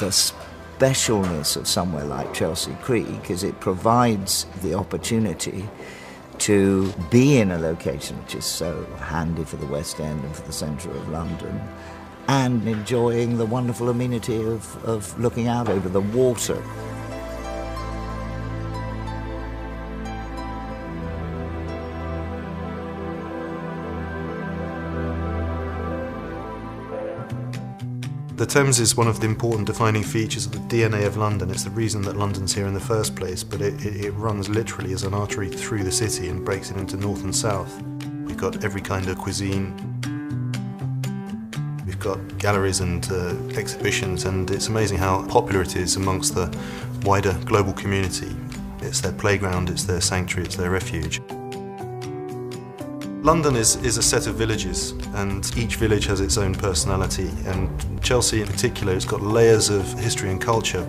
The specialness of somewhere like Chelsea Creek is it provides the opportunity to be in a location which is so handy for the West End and for the centre of London, and enjoying the wonderful amenity of looking out over the water. The Thames is one of the important defining features of the DNA of London. It's the reason that London's here in the first place, but it runs literally as an artery through the city and breaks it into north and south. We've got every kind of cuisine. We've got galleries and exhibitions, and it's amazing how popular it is amongst the wider global community. It's their playground, it's their sanctuary, it's their refuge. London is a set of villages, and each village has its own personality, and Chelsea in particular has got layers of history and culture.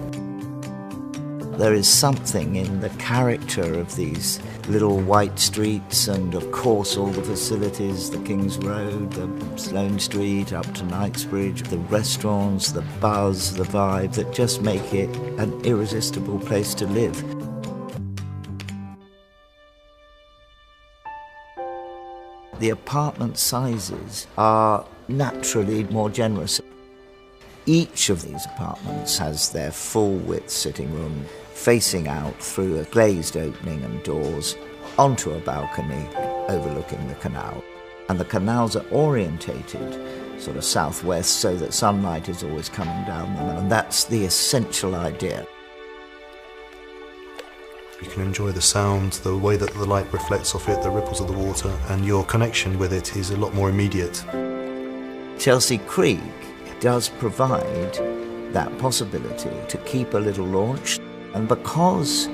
There is something in the character of these little white streets, and of course all the facilities, the King's Road, the Sloane Street, up to Knightsbridge, the restaurants, the buzz, the vibe, that just make it an irresistible place to live. The apartment sizes are naturally more generous. Each of these apartments has their full-width sitting room facing out through a glazed opening and doors onto a balcony overlooking the canal. And the canals are orientated sort of southwest so that sunlight is always coming down them, and that's the essential idea. You can enjoy the sound, the way that the light reflects off it, the ripples of the water, and your connection with it is a lot more immediate. Chelsea Creek does provide that possibility to keep a little launch, and because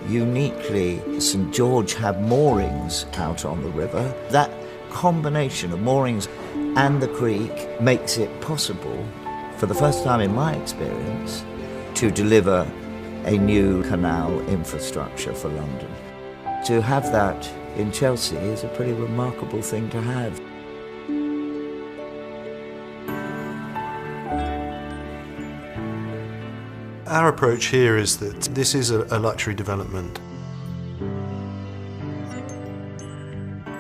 uniquely St George have moorings out on the river, that combination of moorings and the creek makes it possible, for the first time in my experience, to deliver a new canal infrastructure for London. To have that in Chelsea is a pretty remarkable thing to have. Our approach here is that this is a luxury development.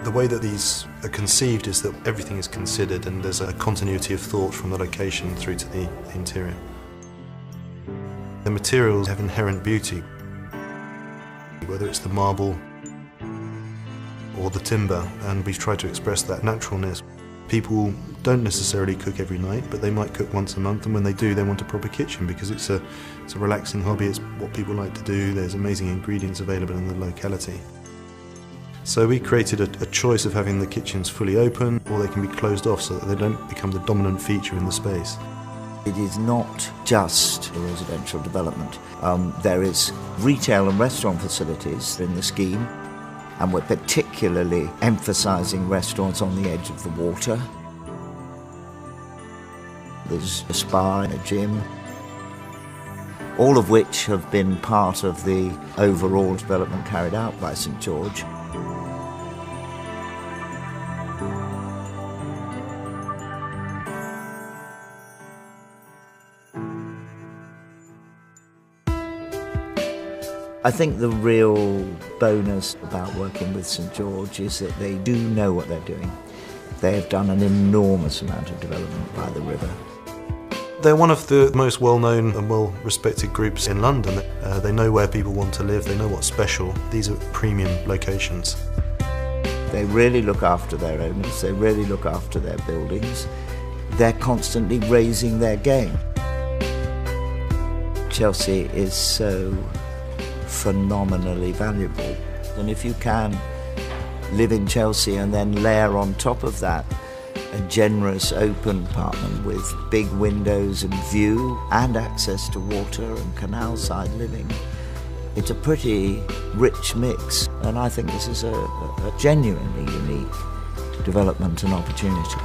The way that these are conceived is that everything is considered and there's a continuity of thought from the location through to the interior. The materials have inherent beauty, whether it's the marble or the timber, and we've tried to express that naturalness. People don't necessarily cook every night, but they might cook once a month, and when they do, they want a proper kitchen because it's a relaxing hobby, it's what people like to do, there's amazing ingredients available in the locality. So we created a choice of having the kitchens fully open, or they can be closed off so that they don't become the dominant feature in the space. It is not just a residential development. There is retail and restaurant facilities in the scheme, and we're particularly emphasising restaurants on the edge of the water. There's a spa and a gym, all of which have been part of the overall development carried out by St George. I think the real bonus about working with St George is that they do know what they're doing. They have done an enormous amount of development by the river. They're one of the most well-known and well-respected groups in London. They know where people want to live, they know what's special. These are premium locations. They really look after their owners, they really look after their buildings. They're constantly raising their game. Chelsea is so phenomenally valuable, and if you can live in Chelsea and then layer on top of that a generous open apartment with big windows and view and access to water and canal side living, it's a pretty rich mix, and I think this is a genuinely unique development and opportunity.